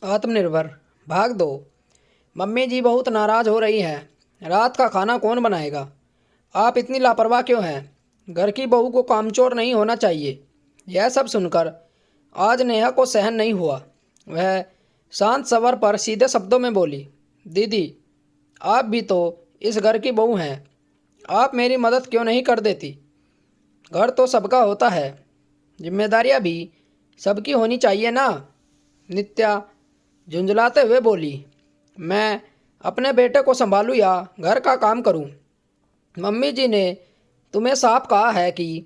आत्मनिर्भर भाग दो। मम्मी जी बहुत नाराज़ हो रही हैं। रात का खाना कौन बनाएगा? आप इतनी लापरवाह क्यों हैं? घर की बहू को कामचोर नहीं होना चाहिए। यह सब सुनकर आज नेहा को सहन नहीं हुआ। वह शांत स्वर पर सीधे शब्दों में बोली, दीदी, आप भी तो इस घर की बहू हैं। आप मेरी मदद क्यों नहीं कर देती? घर तो सबका होता है, जिम्मेदारियां भी सबकी होनी चाहिए ना। नित्या झुंझलाते हुए बोली, मैं अपने बेटे को संभालूं या घर का काम करूं? मम्मी जी ने तुम्हें साफ कहा है कि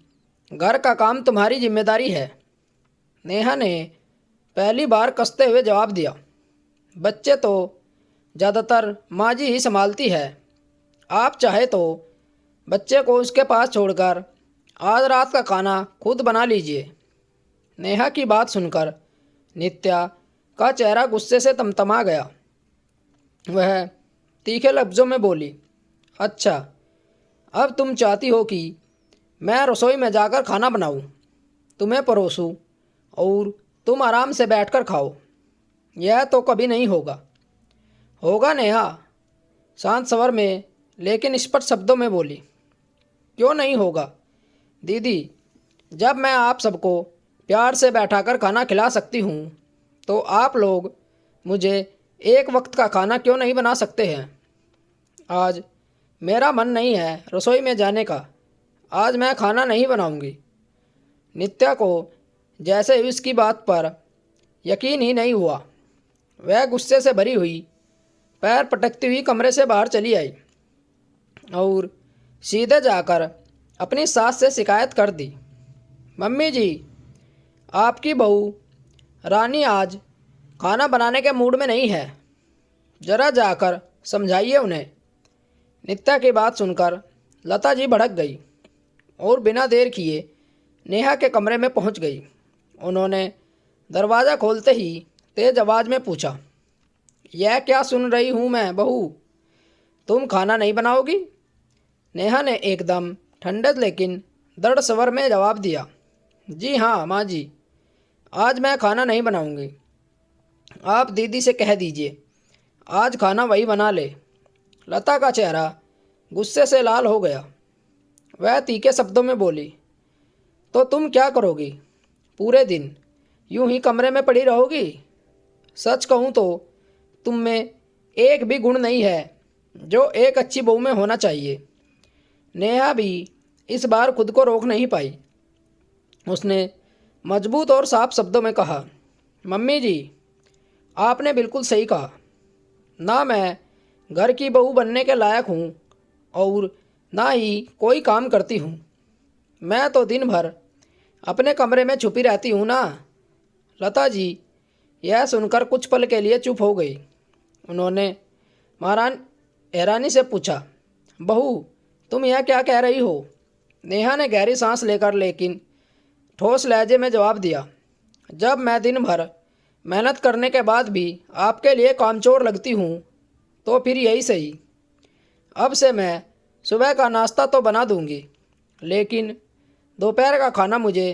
घर का काम तुम्हारी जिम्मेदारी है। नेहा ने पहली बार कसते हुए जवाब दिया, बच्चे तो ज़्यादातर माँ जी ही संभालती है। आप चाहे तो बच्चे को उसके पास छोड़कर आज रात का खाना खुद बना लीजिए। नेहा की बात सुनकर नित्या का चेहरा गुस्से से तमतमा गया। वह तीखे लफ्ज़ों में बोली, अच्छा, अब तुम चाहती हो कि मैं रसोई में जाकर खाना बनाऊं, तुम्हें परोसूं और तुम आराम से बैठकर खाओ? यह तो कभी नहीं होगा। होगा नेहा, शांत स्वर में लेकिन स्पष्ट शब्दों में बोली। क्यों नहीं होगा दीदी? जब मैं आप सबको प्यार से बैठाकर खाना खिला सकती हूँ तो आप लोग मुझे एक वक्त का खाना क्यों नहीं बना सकते हैं? आज मेरा मन नहीं है रसोई में जाने का। आज मैं खाना नहीं बनाऊंगी। नित्या को जैसे इसकी बात पर यकीन ही नहीं हुआ। वह गुस्से से भरी हुई पैर पटकती हुई कमरे से बाहर चली आई और सीधे जाकर अपनी सास से शिकायत कर दी, मम्मी जी, आपकी बहू रानी आज खाना बनाने के मूड में नहीं है। जरा जाकर समझाइए उन्हें। नित्या की बात सुनकर लता जी भड़क गई और बिना देर किए नेहा के कमरे में पहुंच गई। उन्होंने दरवाज़ा खोलते ही तेज आवाज़ में पूछा, यह क्या सुन रही हूँ मैं बहू? तुम खाना नहीं बनाओगी? नेहा ने एकदम ठंडे लेकिन दृढ़ स्वर में जवाब दिया, जी हाँ माँ जी, आज मैं खाना नहीं बनाऊंगी। आप दीदी से कह दीजिए आज खाना वही बना ले। लता का चेहरा गुस्से से लाल हो गया। वह तीखे शब्दों में बोली, तो तुम क्या करोगी? पूरे दिन यूं ही कमरे में पड़ी रहोगी? सच कहूँ तो तुम में एक भी गुण नहीं है जो एक अच्छी बहू में होना चाहिए। नेहा भी इस बार खुद को रोक नहीं पाई। उसने मजबूत और साफ शब्दों में कहा, मम्मी जी, आपने बिल्कुल सही कहा। ना मैं घर की बहू बनने के लायक हूँ और ना ही कोई काम करती हूँ। मैं तो दिन भर अपने कमरे में छुपी रहती हूँ ना। लता जी यह सुनकर कुछ पल के लिए चुप हो गई। उन्होंने महारान हैरानी से पूछा, बहू, तुम यह क्या कह रही हो? नेहा ने गहरी सांस लेकर लेकिन ठोस लहजे में जवाब दिया, जब मैं दिन भर मेहनत करने के बाद भी आपके लिए कामचोर लगती हूँ तो फिर यही सही। अब से मैं सुबह का नाश्ता तो बना दूँगी, लेकिन दोपहर का खाना मुझे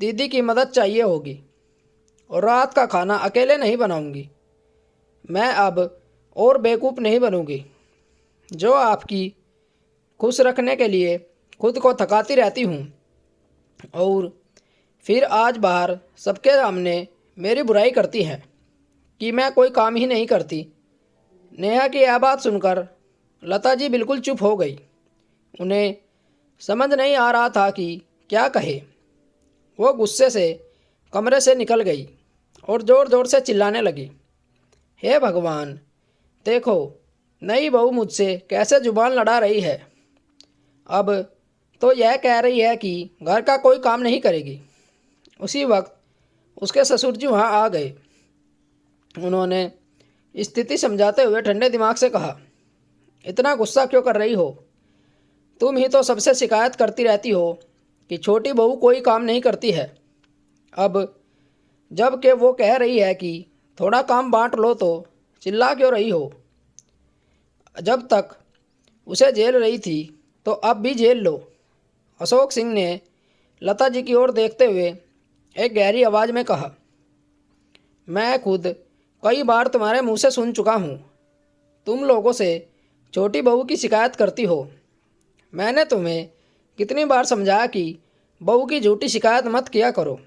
दीदी की मदद चाहिए होगी और रात का खाना अकेले नहीं बनाऊँगी। मैं अब और बेवकूफ़ नहीं बनूँगी जो आपकी खुश रखने के लिए खुद को थकाती रहती हूँ और फिर आज बाहर सबके सामने मेरी बुराई करती हैं कि मैं कोई काम ही नहीं करती। नेहा की यह बात सुनकर लता जी बिल्कुल चुप हो गई। उन्हें समझ नहीं आ रहा था कि क्या कहे। वो गुस्से से कमरे से निकल गई और ज़ोर ज़ोर से चिल्लाने लगी, हे भगवान, देखो नई बहू मुझसे कैसे जुबान लड़ा रही है। अब तो यह कह रही है कि घर का कोई काम नहीं करेगी। उसी वक्त उसके ससुर जी वहाँ आ गए। उन्होंने स्थिति समझाते हुए ठंडे दिमाग से कहा, इतना गुस्सा क्यों कर रही हो? तुम ही तो सबसे शिकायत करती रहती हो कि छोटी बहू कोई काम नहीं करती है। अब जब कि वो कह रही है कि थोड़ा काम बांट लो तो चिल्ला क्यों रही हो? जब तक उसे झेल रही थी तो अब भी झेल लो। अशोक सिंह ने लता जी की ओर देखते हुए एक गहरी आवाज़ में कहा, मैं खुद कई बार तुम्हारे मुंह से सुन चुका हूँ। तुम लोगों से छोटी बहू की शिकायत करती हो। मैंने तुम्हें कितनी बार समझाया कि बहू की झूठी शिकायत मत किया करो,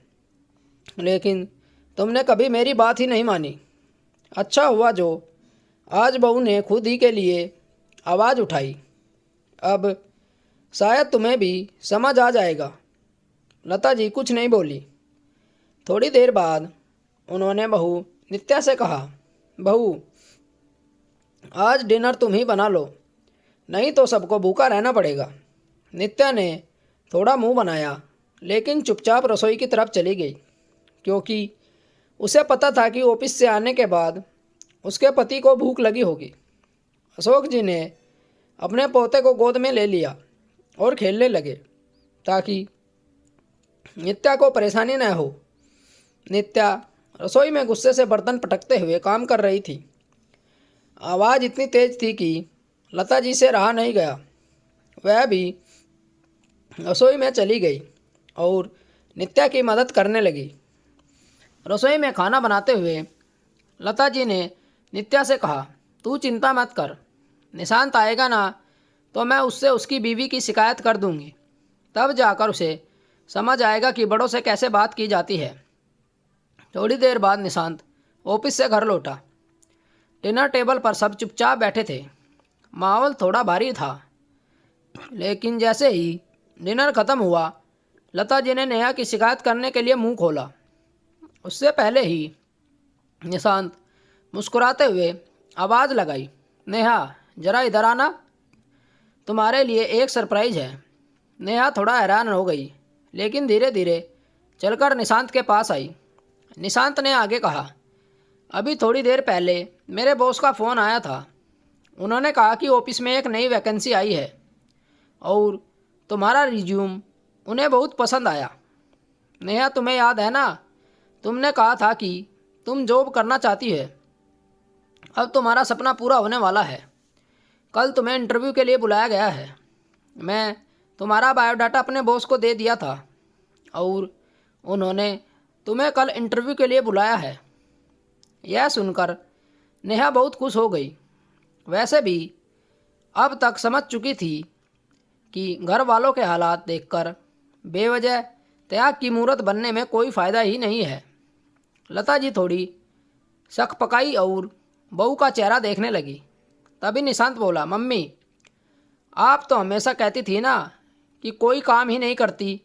लेकिन तुमने कभी मेरी बात ही नहीं मानी। अच्छा हुआ जो आज बहू ने खुद ही के लिए आवाज़ उठाई। अब शायद तुम्हें भी समझ आ जाएगा। लता जी कुछ नहीं बोली। थोड़ी देर बाद उन्होंने बहू नित्या से कहा, बहू आज डिनर तुम ही बना लो, नहीं तो सबको भूखा रहना पड़ेगा। नित्या ने थोड़ा मुंह बनाया, लेकिन चुपचाप रसोई की तरफ चली गई, क्योंकि उसे पता था कि ऑफिस से आने के बाद उसके पति को भूख लगी होगी। अशोक जी ने अपने पोते को गोद में ले लिया और खेलने लगे ताकि नित्या को परेशानी न हो। नित्या रसोई में गुस्से से बर्तन पटकते हुए काम कर रही थी। आवाज़ इतनी तेज थी कि लता जी से रहा नहीं गया। वह भी रसोई में चली गई और नित्या की मदद करने लगी। रसोई में खाना बनाते हुए लता जी ने नित्या से कहा, तू चिंता मत कर, निशांत आएगा ना तो मैं उससे उसकी बीवी की शिकायत कर दूंगी। तब जाकर उसे समझ आएगा कि बड़ों से कैसे बात की जाती है। थोड़ी देर बाद निशांत ऑफिस से घर लौटा। डिनर टेबल पर सब चुपचाप बैठे थे। माहौल थोड़ा भारी था, लेकिन जैसे ही डिनर ख़त्म हुआ, लता जी ने नेहा की शिकायत करने के लिए मुंह खोला। उससे पहले ही निशांत मुस्कुराते हुए आवाज़ लगाई, नेहा ज़रा इधर आना, तुम्हारे लिए एक सरप्राइज़ है। नेहा थोड़ा हैरान हो गई, लेकिन धीरे धीरे चलकर निशांत के पास आई। निशांत ने आगे कहा, अभी थोड़ी देर पहले मेरे बॉस का फ़ोन आया था। उन्होंने कहा कि ऑफिस में एक नई वैकेंसी आई है और तुम्हारा रिज्यूम उन्हें बहुत पसंद आया। नेहा तुम्हें याद है ना, तुमने कहा था कि तुम जॉब करना चाहती है। अब तुम्हारा सपना पूरा होने वाला है। कल तुम्हें इंटरव्यू के लिए बुलाया गया है। मैं तुम्हारा बायोडाटा अपने बॉस को दे दिया था और उन्होंने तुम्हें कल इंटरव्यू के लिए बुलाया है। यह सुनकर नेहा बहुत खुश हो गई। वैसे भी अब तक समझ चुकी थी कि घर वालों के हालात देखकर बेवजह त्याग की मूरत बनने में कोई फ़ायदा ही नहीं है। लता जी थोड़ी शकपकाई और बहू का चेहरा देखने लगी। तभी निशांत बोला, मम्मी आप तो हमेशा कहती थी ना कि कोई काम ही नहीं करती,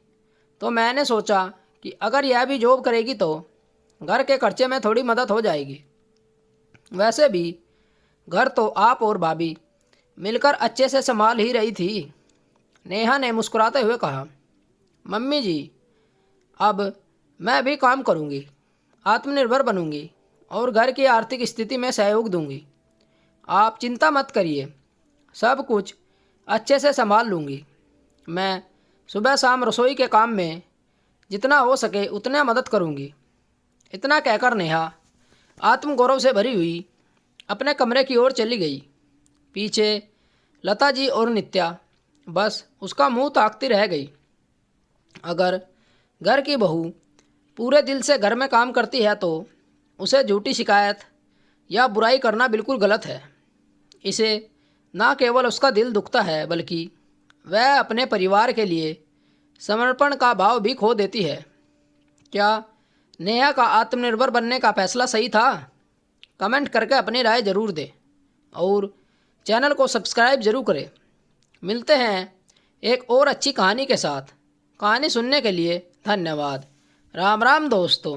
तो मैंने सोचा कि अगर यह भी जॉब करेगी तो घर के खर्चे में थोड़ी मदद हो जाएगी। वैसे भी घर तो आप और भाभी मिलकर अच्छे से संभाल ही रही थी। नेहा ने मुस्कुराते हुए कहा, मम्मी जी अब मैं भी काम करूंगी, आत्मनिर्भर बनूंगी और घर की आर्थिक स्थिति में सहयोग दूंगी। आप चिंता मत करिए, सब कुछ अच्छे से संभाल लूँगी। मैं सुबह शाम रसोई के काम में जितना हो सके उतना मदद करूँगी। इतना कहकर नेहा आत्मगौरव से भरी हुई अपने कमरे की ओर चली गई। पीछे लता जी और नित्या बस उसका मुंह ताकती रह गई। अगर घर की बहू पूरे दिल से घर में काम करती है तो उसे झूठी शिकायत या बुराई करना बिल्कुल गलत है। इसे ना केवल उसका दिल दुखता है, बल्कि वह अपने परिवार के लिए समर्पण का भाव भी खो देती है। क्या नेहा का आत्मनिर्भर बनने का फैसला सही था? कमेंट करके अपनी राय ज़रूर दें और चैनल को सब्सक्राइब ज़रूर करें। मिलते हैं एक और अच्छी कहानी के साथ। कहानी सुनने के लिए धन्यवाद। राम राम दोस्तों।